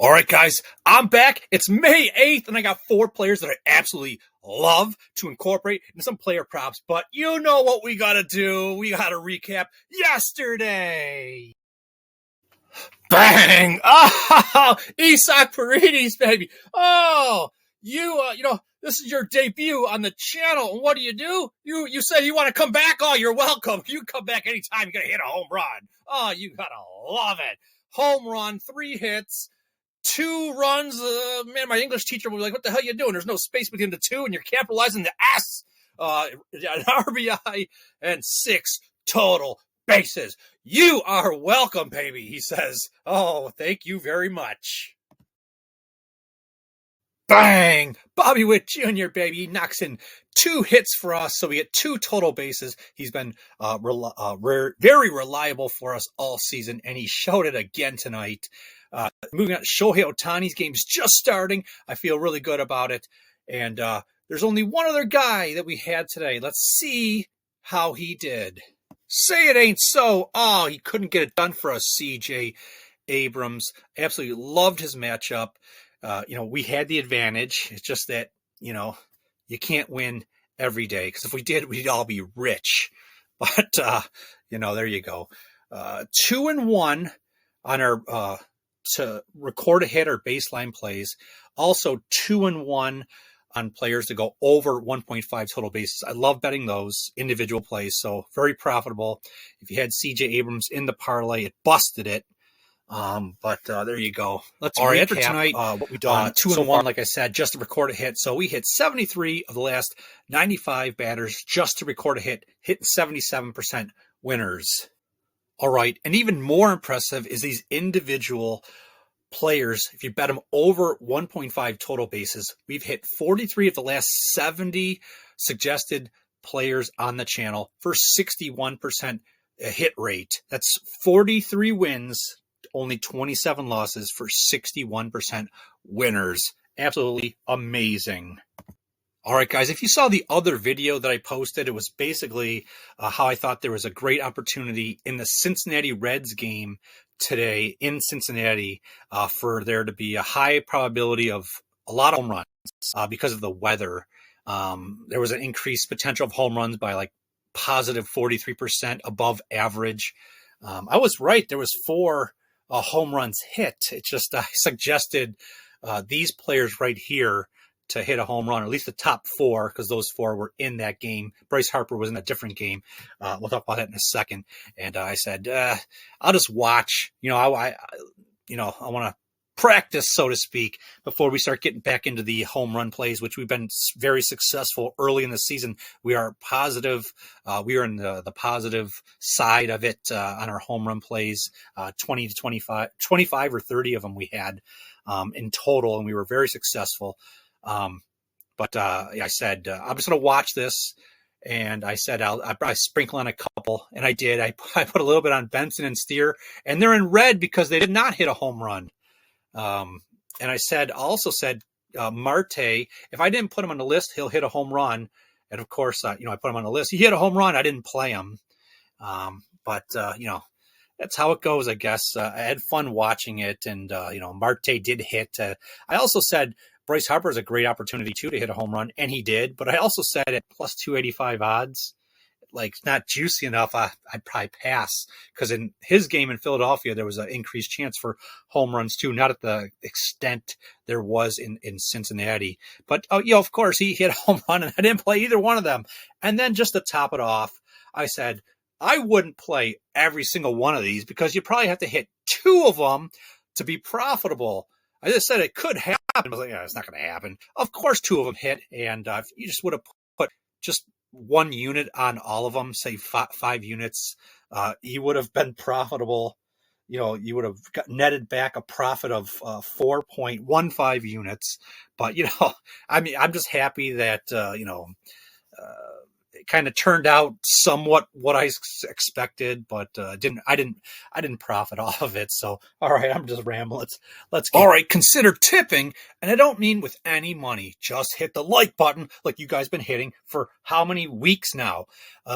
All right, guys, I'm back. It's May 8th, and I got 4 players that I absolutely love to incorporate into some player props. But you know what we got to do. We got to recap yesterday. Bang! Oh, Isak Paredes, baby. Oh, this is your debut on the channel. And what do? You say you want to come back? Oh, you're welcome. You come back anytime. You're going to hit a home run. Oh, you got to love it. Home run, 3 hits. 2 runs, man, my English teacher was like, what the hell are you doing? There's no space between the 2, and you're capitalizing the S. An RBI and 6 total bases. You are welcome, baby, he says. Oh, thank you very much. Bang! Bobby Witt Jr., baby, he knocks in 2 hits for us, so we get 2 total bases. He's been very reliable for us all season, and he showed it again tonight. Moving on, Shohei Otani's game's just starting. I feel really good about it. And there's only one other guy that we had today. Let's see how he did. Say it ain't so. Oh, he couldn't get it done for us, CJ Abrams. Absolutely loved his matchup. We had the advantage. It's just that, you can't win every day. Because if we did, we'd all be rich. But, there you go. 2-1 on our... to record a hit or baseline plays. Also 2-1 on players to go over 1.5 total bases. I love betting those individual plays, so very profitable. If you had CJ Abrams in the parlay, it busted it. But there you go. Let's recap for tonight. What we done 2-1, like I said, just to record a hit. So we hit 73 of the last 95 batters just to record a hit, hitting 77% winners. All right, and even more impressive is these individual players. If you bet them over 1.5 total bases, we've hit 43 of the last 70 suggested players on the channel for 61% hit rate. That's 43 wins, only 27 losses for 61% winners. Absolutely amazing. All right, guys, if you saw the other video that I posted, it was basically how I thought there was a great opportunity in the Cincinnati Reds game today in Cincinnati for there to be a high probability of a lot of home runs because of the weather. There was an increased potential of home runs by like positive 43% above average. I was right. There was 4 home runs hit. It just I suggested these players right here to hit a home run, or at least the top 4, because those 4 were in that game. Bryce Harper was in a different game. We'll talk about that in a second. And I said, I'll just watch. I want to practice, so to speak, before we start getting back into the home run plays, which we've been very successful early in the season. We are positive. We are in the positive side of it on our home run plays. 20 to 25 or 30 of them we had in total, and we were very successful. But I said, I'm just going to watch this. And I said, I'll probably sprinkle on a couple. And I did. I put a little bit on Benson and Steer, and they're in red because they did not hit a home run. And I also said, Marte, if I didn't put him on the list, he'll hit a home run. And of course, I put him on the list. He hit a home run. I didn't play him. But that's how it goes, I guess. I had fun watching it. And, Marte did hit. I also said, Bryce Harper is a great opportunity, too, to hit a home run, and he did. But I also said at plus 285 odds, like, not juicy enough, I'd probably pass. Because in his game in Philadelphia, there was an increased chance for home runs, too, not at the extent there was in Cincinnati. But, of course, he hit a home run, and I didn't play either one of them. And then just to top it off, I said, I wouldn't play every single one of these because you probably have to hit 2 of them to be profitable. I just said it could happen. I was like, it's not going to happen. Of course, 2 of them hit. And if you just would have put just 1 unit on all of them, say 5 units, you would have been profitable. You would have netted back a profit of 4.15 units. But, I'm just happy that, it kind of turned out somewhat what I expected, but I didn't profit off of it. So, all right, I'm just rambling. Let's go. All right, consider tipping, and I don't mean with any money. Just hit the like button like you guys been hitting for how many weeks now?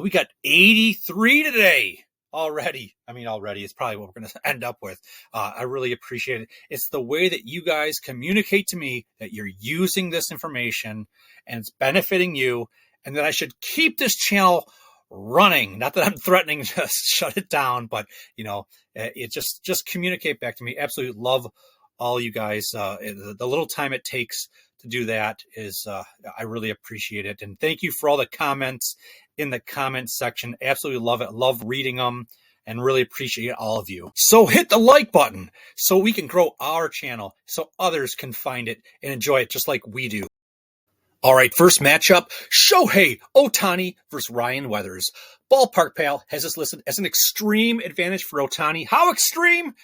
We got 83 today. already. I mean, already is probably what we're going to end up with. I really appreciate it. It's the way that you guys communicate to me that you're using this information and it's benefiting you, and that I should keep this channel running. Not that I'm threatening to shut it down, but it just communicate back to me. Absolutely love all you guys. The little time it takes to do that is, I really appreciate it. And thank you for all the comments in the comments section. Absolutely love it. Love reading them and really appreciate all of you. So hit the like button so we can grow our channel, so others can find it and enjoy it just like we do. All right, first matchup, Shohei Otani versus Ryan Weathers. Ballpark Pal has this listed as an extreme advantage for Otani. How extreme?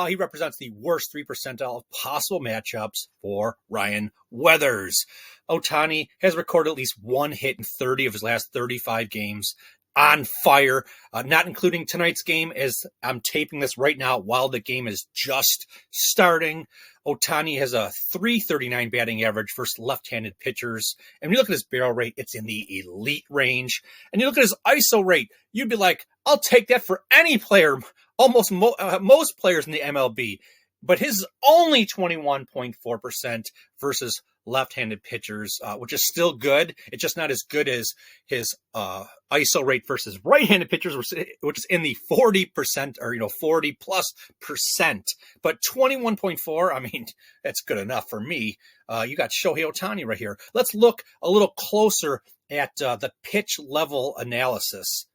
He represents the worst 3 percentile of possible matchups for Ryan Weathers. Otani has recorded at least one hit in 30 of his last 35 games. On fire, not including tonight's game, as I'm taping this right now while the game is just starting. Otani has a .339 batting average versus left-handed pitchers. And when you look at his barrel rate, it's in the elite range. And you look at his ISO rate, you'd be like, I'll take that for any player, almost most players in the MLB. But his is only 21.4% versus left-handed pitchers, which is still good. It's just not as good as his ISO rate versus right-handed pitchers, which is in the 40% or 40 plus percent. But 21.4, I mean, that's good enough for me. You got Shohei Otani right here. Let's look a little closer at the pitch level analysis.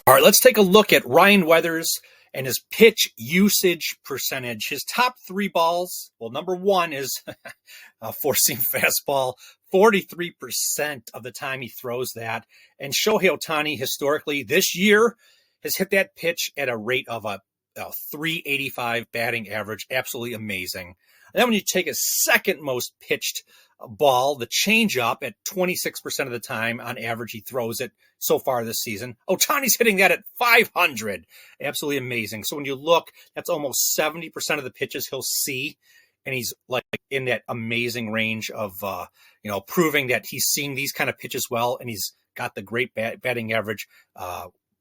All right, let's take a look at Ryan Weathers and his pitch usage percentage. His top three balls, well, number one is a four-seam fastball. 43% of the time he throws that. And Shohei Otani, historically, this year, has hit that pitch at a rate of a .385 batting average. Absolutely amazing. And then when you take his second most pitched ball, the changeup, at 26% of the time on average he throws it so far this season, Otani's hitting that at 500. Absolutely amazing. So when you look, that's almost 70% of the pitches he'll see, and he's like in that amazing range of proving that he's seeing these kind of pitches well, and he's got the great batting average.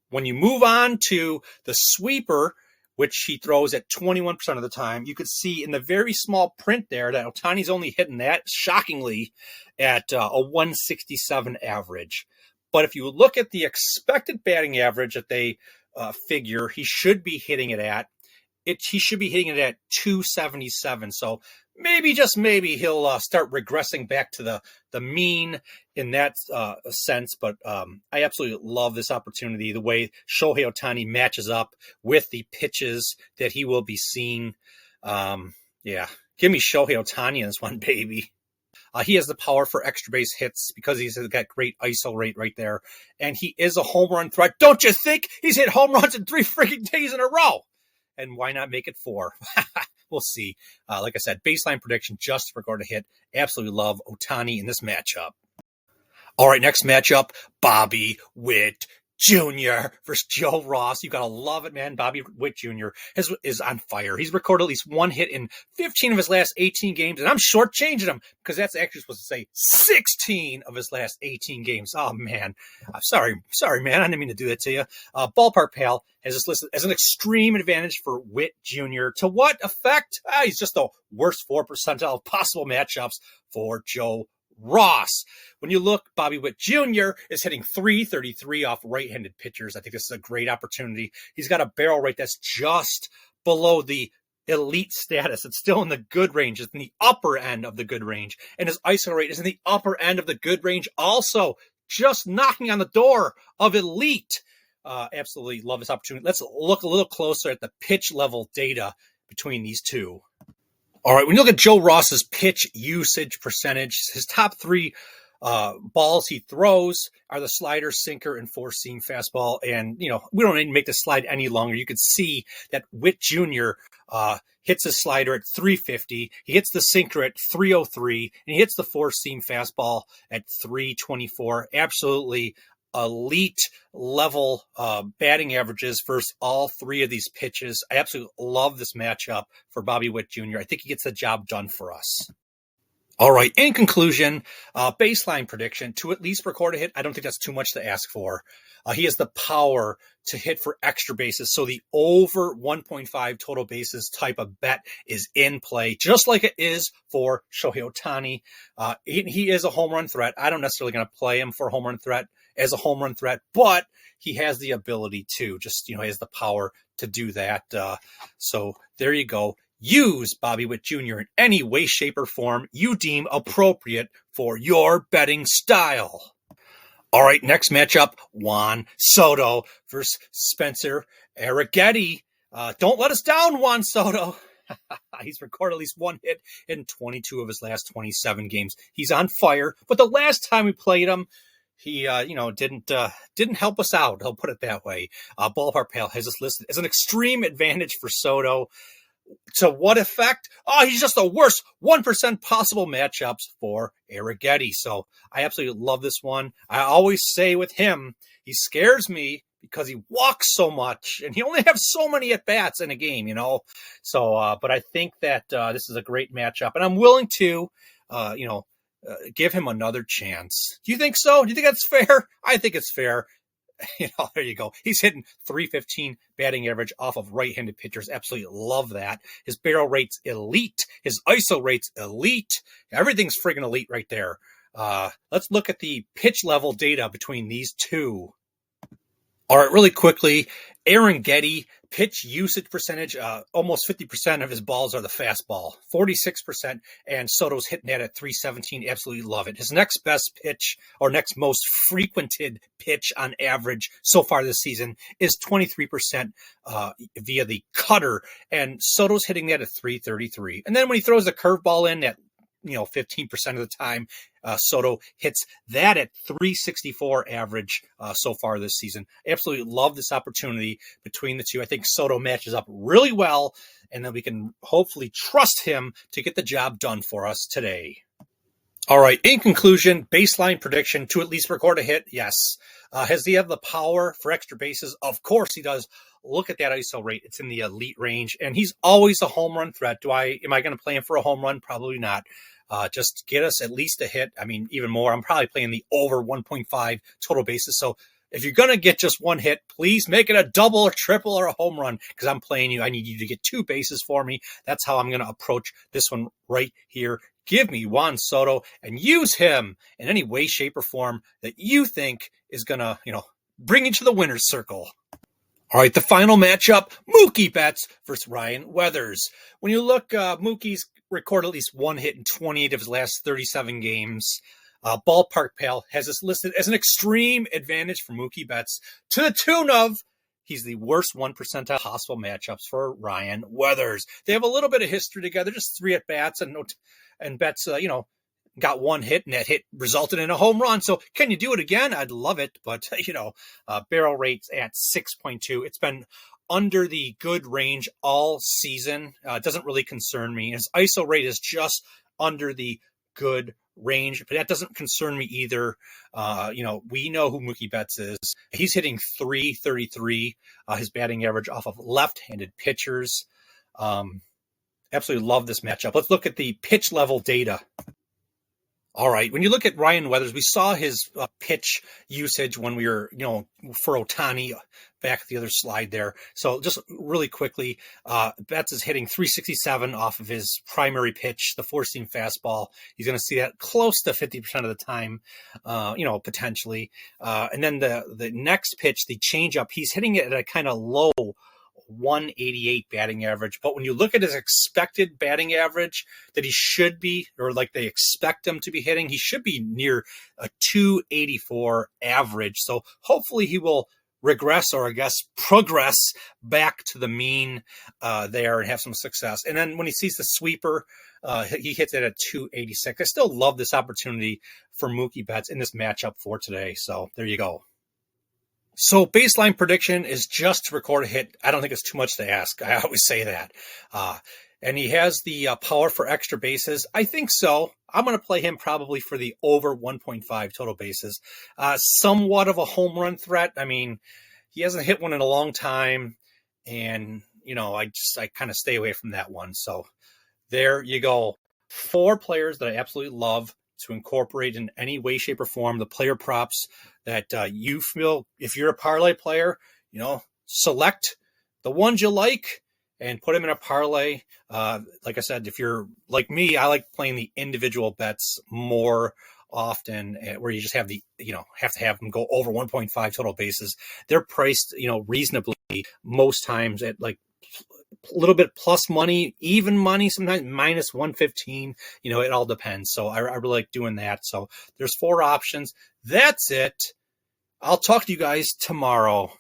When you move on to the sweeper, which he throws at 21% of the time, you could see in the very small print there that Otani's only hitting that, shockingly, at a 167 average. But if you look at the expected batting average that they figure he should be hitting it at, he should be hitting it at 277. So maybe, just maybe, he'll start regressing back to the mean in that sense. But I absolutely love this opportunity, the way Shohei Otani matches up with the pitches that he will be seeing. Yeah, give me Shohei Otani in this one, baby. He has the power for extra base hits because he's got great ISO rate right there. And he is a home run threat. Don't you think? He's hit home runs in 3 freaking days in a row. And why not make it 4? We'll see. Like I said, baseline prediction just to record a hit. Absolutely love Otani in this matchup. All right, next matchup, Bobby Witt Jr. versus Joe Ross. You gotta love it, man. Bobby Witt Jr. is on fire. He's recorded at least one hit in 15 of his last 18 games, and I'm shortchanging him because that's actually supposed to say 16 of his last 18 games. Oh, man. I'm sorry, man. I didn't mean to do that to you. Ballpark Pal has this listed as an extreme advantage for Witt Jr. To what effect? He's just the worst 4 percentile of possible matchups for Joe Ross. When you look, Bobby Witt Jr. is hitting .333 off right-handed pitchers. I think this is a great opportunity. He's got a barrel rate that's just below the elite status. It's still in the good range. It's in the upper end of the good range. And his ISO rate is in the upper end of the good range also, just knocking on the door of elite. Absolutely love this opportunity. Let's look a little closer at the pitch level data between these two. All right, when you look at Joe Ross's pitch usage percentage, his top 3 balls he throws are the slider, sinker, and four-seam fastball. And, we don't need to make the slide any longer. You can see that Witt Jr. Hits his slider at 350. He hits the sinker at 303, and he hits the four-seam fastball at 324. Absolutely elite level batting averages versus all 3 of these pitches. I absolutely love this matchup for Bobby Witt Jr. I think he gets the job done for us. All right. In conclusion, baseline prediction to at least record a hit. I don't think that's too much to ask for. He has the power to hit for extra bases. So the over 1.5 total bases type of bet is in play, just like it is for Shohei Otani. He is a home run threat. I don't necessarily going to play him for a home run threat as a home run threat, but he has the ability to just, he has the power to do that. So there you go. Use Bobby Witt Jr. in any way, shape, or form you deem appropriate for your betting style. All right, next matchup, Juan Soto versus Spencer Arrighetti. Don't let us down, Juan Soto. He's recorded at least one hit in 22 of his last 27 games. He's on fire, but the last time we played him, he, didn't help us out. I'll put it that way. Ballpark Pal has this listed as an extreme advantage for Soto. To what effect? Oh, he's just the worst 1% possible matchups for Arrighetti. So I absolutely love this one. I always say with him, he scares me because he walks so much and he only has so many at-bats in a game, So, but I think that this is a great matchup, and I'm willing to, give him another chance. Do you think so? Do you think that's fair? I think it's fair. There you go. He's hitting 315 batting average off of right-handed pitchers. Absolutely love that. His barrel rate's elite. His ISO rate's elite. Everything's friggin' elite right there. Let's look at the pitch level data between these two. All right, really quickly, Arrighetti pitch usage percentage, almost 50% of his balls are the fastball, 46%, and Soto's hitting that at 317. Absolutely love it. His next best pitch, or next most frequented pitch on average so far this season, is 23% via the cutter, and Soto's hitting that at 333. And then when he throws the curveball in at 15% of the time, Soto hits that at 364 average so far this season. Absolutely love this opportunity between the two. I think Soto matches up really well, and then we can hopefully trust him to get the job done for us today. All right, in conclusion, baseline prediction to at least record a hit, yes. Has he have the power for extra bases? Of course he does. Look at that ISO rate. It's in the elite range, and he's always a home run threat. Am I going to play him for a home run? Probably not. Just get us at least a hit. I mean, even more. I'm probably playing the over 1.5 total bases. So if you're going to get just one hit, please make it a double or triple or a home run, because I'm playing you. I need you to get two bases for me. That's how I'm going to approach this one right here. Give me Juan Soto and use him in any way, shape, or form that you think is going to, bring you to the winner's circle. All right, the final matchup, Mookie Betts versus Ryan Weathers. When you look, Mookie's recorded at least one hit in 28 of his last 37 games. Ballpark Pal has this listed as an extreme advantage for Mookie Betts, to the tune of he's the worst 1% possible matchups for Ryan Weathers. They have a little bit of history together, just 3 at-bats, and Betts, got one hit, and that hit resulted in a home run. So can you do it again? I'd love it. But, barrel rates at 6.2. It's been under the good range all season. It doesn't really concern me. His ISO rate is just under the good range, but that doesn't concern me either. We know who Mookie Betts is. He's hitting 333, his batting average off of left-handed pitchers. Absolutely love this matchup. Let's look at the pitch level data. All right. When you look at Ryan Weathers, we saw his pitch usage when we were, for Otani back at the other slide there. So just really quickly, Betts is hitting 367 off of his primary pitch, the four-seam fastball. He's going to see that close to 50% of the time, potentially. And then the next pitch, the changeup, he's hitting it at a kind of low 188 batting average. But when you look at his expected batting average that he should be, or like they expect him to be hitting, he should be near a 284 average. So hopefully he will regress, or I guess progress back to the mean there and have some success. And then when he sees the sweeper, he hits it at 286. I still love this opportunity for Mookie Betts in this matchup for today. So there you go. So baseline prediction is just to record a hit. I don't think it's too much to ask. I always say that. And he has the power for extra bases. I think so. I'm going to play him probably for the over 1.5 total bases. Somewhat of a home run threat. I mean, he hasn't hit one in a long time. And, I kind of stay away from that one. So there you go. 4 players that I absolutely love to incorporate in any way, shape, or form. The player props that you feel, if you're a parlay player, select the ones you like and put them in a parlay. Like I said, if you're like me, I like playing the individual bets more often, where you just have have to have them go over 1.5 total bases. They're priced, reasonably most times at like a little bit plus money, even money, sometimes minus 115. It all depends. So I really like doing that. So there's 4 options. That's it. I'll talk to you guys tomorrow.